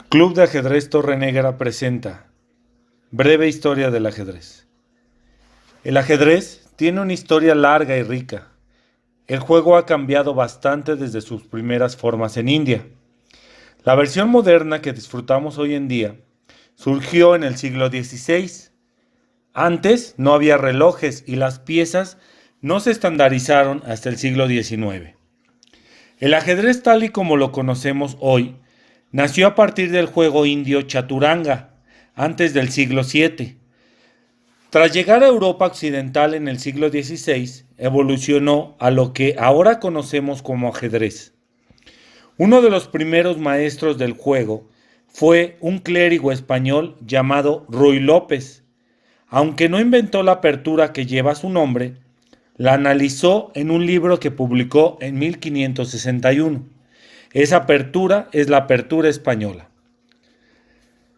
Club de Ajedrez Torre Negra presenta Breve Historia del Ajedrez. El ajedrez tiene una historia larga y rica. El juego ha cambiado bastante desde sus primeras formas en India. La versión moderna que disfrutamos hoy en día surgió en el siglo XVI. Antes no había relojes y las piezas no se estandarizaron hasta el siglo XIX. El ajedrez tal y como lo conocemos hoy nació a partir del juego indio chaturanga, antes del siglo VII. Tras llegar a Europa occidental en el siglo XVI, evolucionó a lo que ahora conocemos como ajedrez. Uno de los primeros maestros del juego fue un clérigo español llamado Ruy López. Aunque no inventó la apertura que lleva su nombre, la analizó en un libro que publicó en 1561. Esa apertura es la apertura española.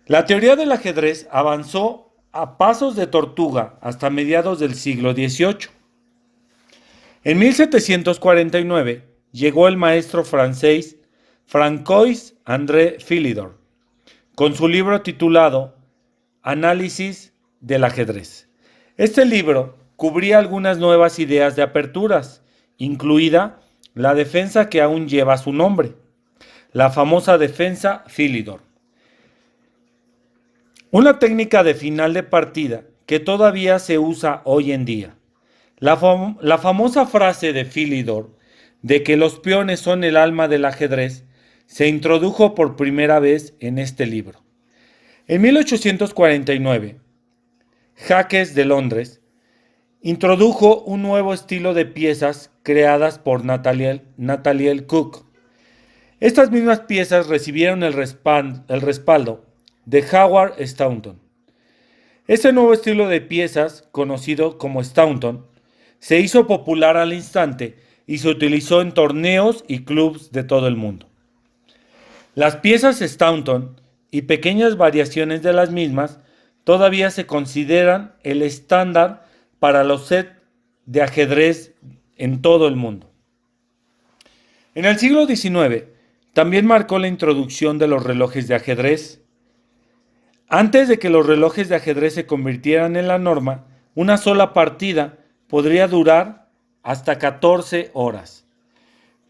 La teoría del ajedrez avanzó a pasos de tortuga hasta mediados del siglo XVIII. En 1749 llegó el maestro francés Francois-André Philidor con su libro titulado Análisis del ajedrez. Este libro cubría algunas nuevas ideas de aperturas, incluida la defensa que aún lleva su nombre, la famosa defensa Philidor. Una técnica de final de partida que todavía se usa hoy en día. La famosa frase de Philidor de que los peones son el alma del ajedrez se introdujo por primera vez en este libro. En 1849, Jacques de Londres introdujo un nuevo estilo de piezas creadas por Nathaniel Cook. Estas mismas piezas recibieron el respaldo de Howard Staunton. Este nuevo estilo de piezas, conocido como Staunton, se hizo popular al instante y se utilizó en torneos y clubes de todo el mundo. Las piezas Staunton y pequeñas variaciones de las mismas todavía se consideran el estándar para los sets de ajedrez en todo el mundo. En el siglo XIX también marcó la introducción de los relojes de ajedrez. Antes de que los relojes de ajedrez se convirtieran en la norma, una sola partida podría durar hasta 14 horas.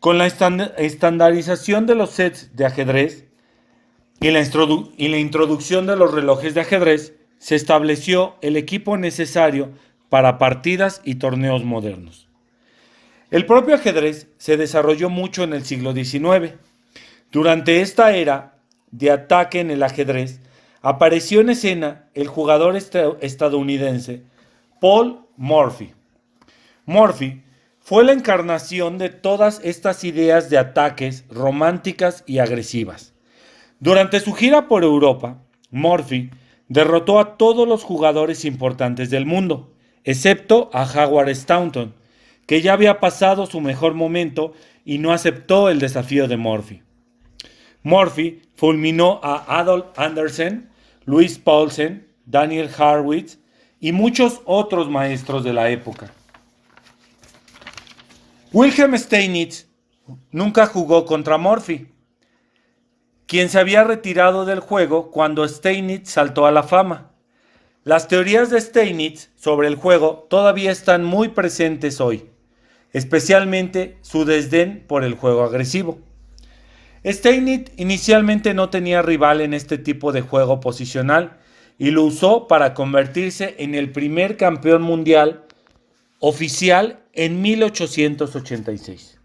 Con la estandarización de los sets de ajedrez y la introducción de los relojes de ajedrez, se estableció el equipo necesario para partidas y torneos modernos. El propio ajedrez se desarrolló mucho en el siglo XIX. Durante esta era de ataque en el ajedrez, apareció en escena el jugador estadounidense Paul Morphy. Morphy fue la encarnación de todas estas ideas de ataques románticas y agresivas. Durante su gira por Europa, Morphy derrotó a todos los jugadores importantes del mundo, excepto a Howard Staunton, que ya había pasado su mejor momento y no aceptó el desafío de Morphy. Morphy fulminó a Adolf Andersen, Louis Paulsen, Daniel Harwitz y muchos otros maestros de la época. Wilhelm Steinitz nunca jugó contra Morphy, quien se había retirado del juego cuando Steinitz saltó a la fama. Las teorías de Steinitz sobre el juego todavía están muy presentes hoy, especialmente su desdén por el juego agresivo. Steinitz inicialmente no tenía rival en este tipo de juego posicional y lo usó para convertirse en el primer campeón mundial oficial en 1886.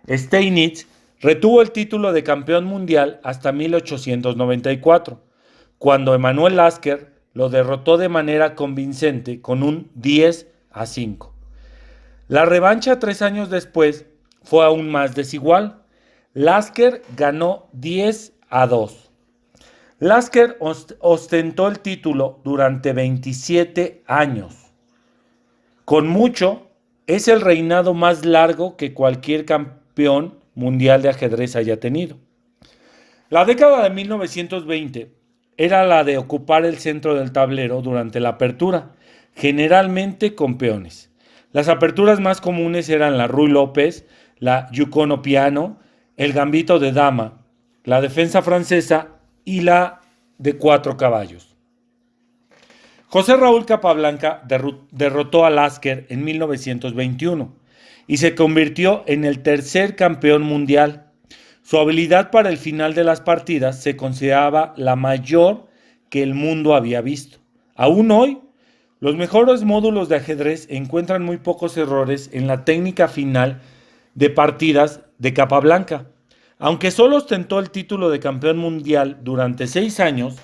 Steinitz retuvo el título de campeón mundial hasta 1894, cuando Emanuel Lasker lo derrotó de manera convincente con un 10-5. La revancha 3 años después fue aún más desigual. Lasker ganó 10-2. Lasker ostentó el título durante 27 años. Con mucho, es el reinado más largo que cualquier campeón mundial de ajedrez haya tenido. La década de 1920 era la de ocupar el centro del tablero durante la apertura, generalmente con peones. Las aperturas más comunes eran la Ruy López, la Yukono Piano, el gambito de dama, la defensa francesa y la de 4 caballos. José Raúl Capablanca derrotó a Lasker en 1921 y se convirtió en el tercer campeón mundial. Su habilidad para el final de las partidas se consideraba la mayor que el mundo había visto. Aún hoy, los mejores módulos de ajedrez encuentran muy pocos errores en la técnica final de partidas de Capablanca. Aunque solo ostentó el título de campeón mundial durante 6 años,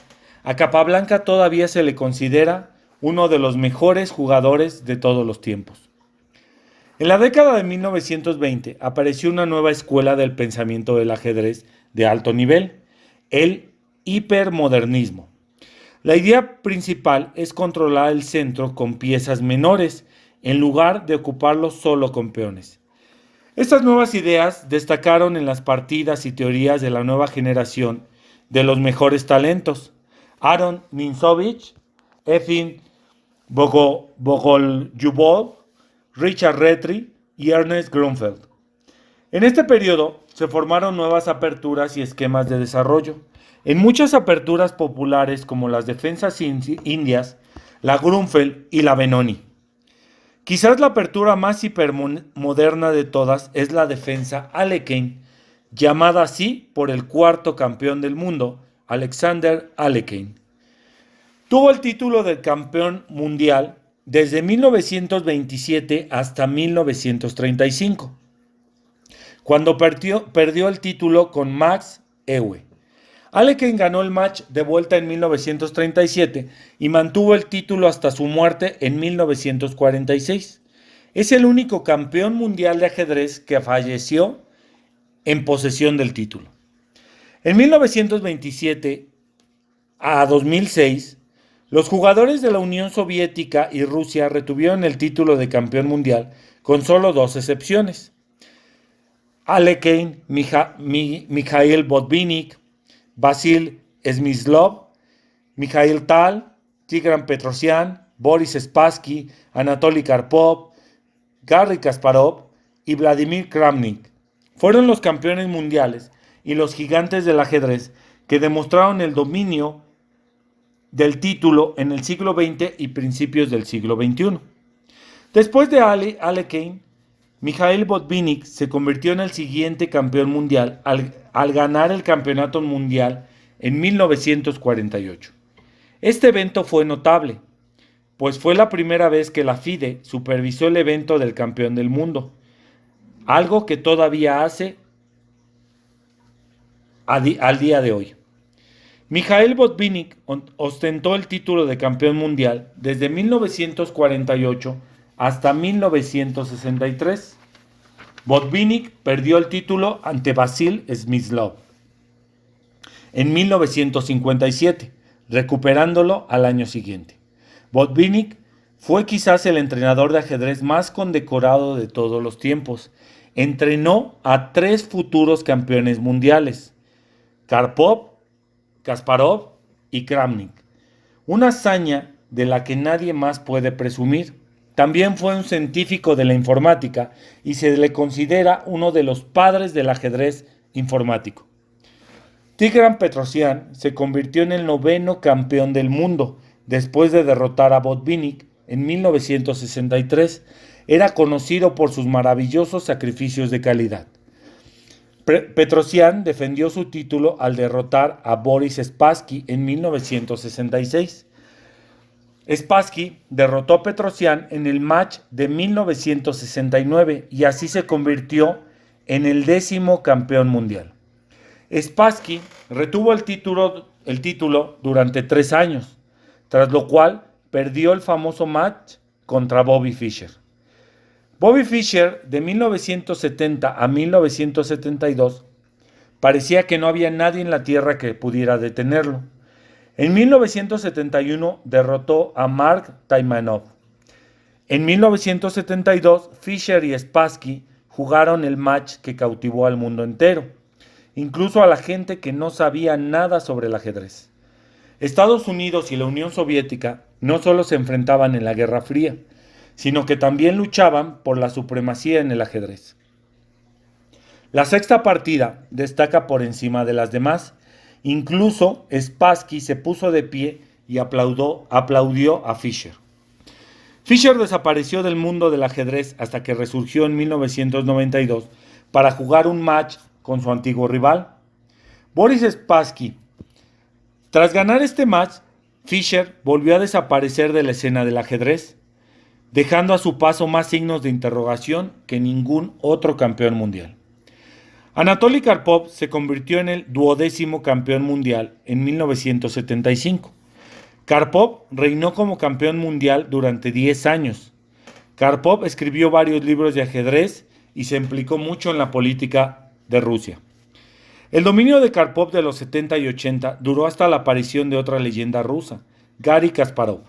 a Capablanca todavía se le considera uno de los mejores jugadores de todos los tiempos. En la década de 1920 apareció una nueva escuela del pensamiento del ajedrez de alto nivel, el hipermodernismo. La idea principal es controlar el centro con piezas menores, en lugar de ocuparlo solo con peones. Estas nuevas ideas destacaron en las partidas y teorías de la nueva generación de los mejores talentos: Aaron Nimzowitsch, Efim Bogolyubov, Richard Retry y Ernest Grunfeld. En este periodo se formaron nuevas aperturas y esquemas de desarrollo. En muchas aperturas populares como las defensas indias, la Grunfeld y la Benoni. Quizás la apertura más hipermoderna de todas es la defensa Alekhine, llamada así por el cuarto campeón del mundo, Alexander Alekhine. Tuvo el título de campeón mundial desde 1927 hasta 1935, cuando perdió el título con Max Euwe. Alekhine ganó el match de vuelta en 1937 y mantuvo el título hasta su muerte en 1946. Es el único campeón mundial de ajedrez que falleció en posesión del título. En 1927 a 2006, los jugadores de la Unión Soviética y Rusia retuvieron el título de campeón mundial con solo 2 excepciones: Alekhine, Mikhail Botvinnik, Vasil Smyslov, Mikhail Tal, Tigran Petrosian, Boris Spassky, Anatoly Karpov, Garry Kasparov y Vladimir Kramnik. Fueron los campeones mundiales y los gigantes del ajedrez que demostraron el dominio del título en el siglo XX y principios del siglo XXI. Después de Alekhine, Mikhail Botvinnik se convirtió en el siguiente campeón mundial al ganar el campeonato mundial en 1948. Este evento fue notable, pues fue la primera vez que la FIDE supervisó el evento del campeón del mundo, algo que todavía hace al día de hoy. Mikhail Botvinnik ostentó el título de campeón mundial desde 1948 hasta 1963. Botvinnik perdió el título ante Vasil Smyslov en 1957, recuperándolo al año siguiente. Botvinnik fue quizás el entrenador de ajedrez más condecorado de todos los tiempos. Entrenó a 3 futuros campeones mundiales: Karpov, Kasparov y Kramnik, una hazaña de la que nadie más puede presumir. También fue un científico de la informática y se le considera uno de los padres del ajedrez informático. Tigran Petrosian se convirtió en el 9º campeón del mundo después de derrotar a Botvinnik en 1963. Era conocido por sus maravillosos sacrificios de calidad. Petrosian defendió su título al derrotar a Boris Spassky en 1966. Spassky derrotó a Petrosian en el match de 1969 y así se convirtió en el 10º campeón mundial. Spassky retuvo el título durante 3 años, tras lo cual perdió el famoso match contra Bobby Fischer. Bobby Fischer, de 1970 a 1972, parecía que no había nadie en la Tierra que pudiera detenerlo. En 1971 derrotó a Mark Taimanov. En 1972, Fischer y Spassky jugaron el match que cautivó al mundo entero, incluso a la gente que no sabía nada sobre el ajedrez. Estados Unidos y la Unión Soviética no solo se enfrentaban en la Guerra Fría, sino que también luchaban por la supremacía en el ajedrez. La sexta partida destaca por encima de las demás Incluso Spassky se puso de pie y aplaudió a Fischer. Fischer desapareció del mundo del ajedrez hasta que resurgió en 1992 para jugar un match con su antiguo rival, Boris Spassky. Tras ganar este match, Fischer volvió a desaparecer de la escena del ajedrez, dejando a su paso más signos de interrogación que ningún otro campeón mundial. Anatoly Karpov se convirtió en el 12º campeón mundial en 1975. Karpov reinó como campeón mundial durante 10 años. Karpov escribió varios libros de ajedrez y se implicó mucho en la política de Rusia. El dominio de Karpov de los 70 y 80 duró hasta la aparición de otra leyenda rusa, Garry Kasparov.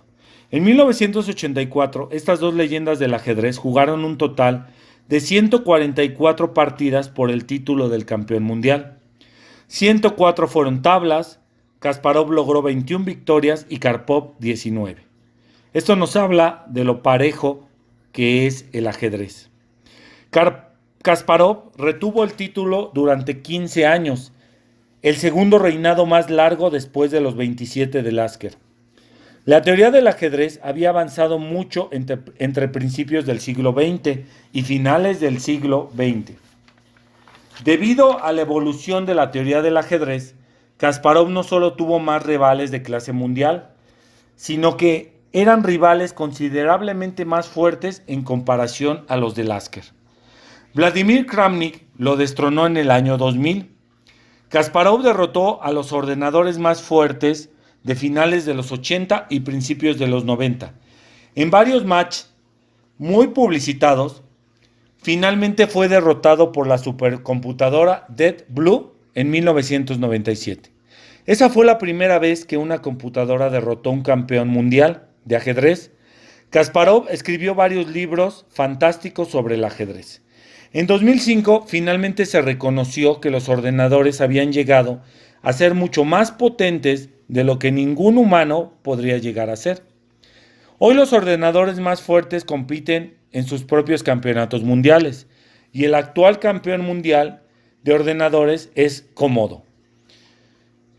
En 1984, estas dos leyendas del ajedrez jugaron un total de 144 partidas por el título del campeón mundial. 104 fueron tablas, Kasparov logró 21 victorias y Karpov 19. Esto nos habla de lo parejo que es el ajedrez. Kasparov retuvo el título durante 15 años, el segundo reinado más largo después de los 27 de Lasker. La teoría del ajedrez había avanzado mucho entre principios del siglo XX y finales del siglo XX. Debido a la evolución de la teoría del ajedrez, Kasparov no solo tuvo más rivales de clase mundial, sino que eran rivales considerablemente más fuertes en comparación a los de Lasker. Vladimir Kramnik lo destronó en el año 2000. Kasparov derrotó a los ordenadores más fuertes de finales de los 80 y principios de los 90. En varios matches muy publicitados, finalmente fue derrotado por la supercomputadora Deep Blue en 1997. Esa fue la primera vez que una computadora derrotó a un campeón mundial de ajedrez. Kasparov escribió varios libros fantásticos sobre el ajedrez. En 2005, finalmente se reconoció que los ordenadores habían llegado a ser mucho más potentes de lo que ningún humano podría llegar a ser. Hoy los ordenadores más fuertes compiten en sus propios campeonatos mundiales y el actual campeón mundial de ordenadores es Comodo.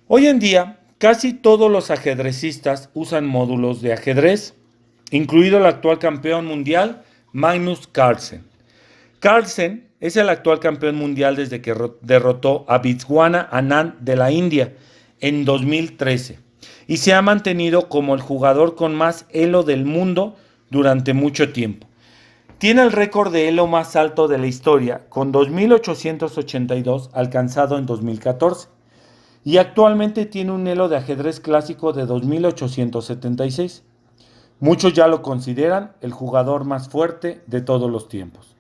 Hoy en día, casi todos los ajedrecistas usan módulos de ajedrez, incluido el actual campeón mundial Magnus Carlsen. Carlsen es el actual campeón mundial desde que derrotó a Viswana Anand de la India en 2013 y se ha mantenido como el jugador con más elo del mundo durante mucho tiempo. Tiene el récord de elo más alto de la historia con 2.882 alcanzado en 2014 y actualmente tiene un elo de ajedrez clásico de 2.876. Muchos ya lo consideran el jugador más fuerte de todos los tiempos.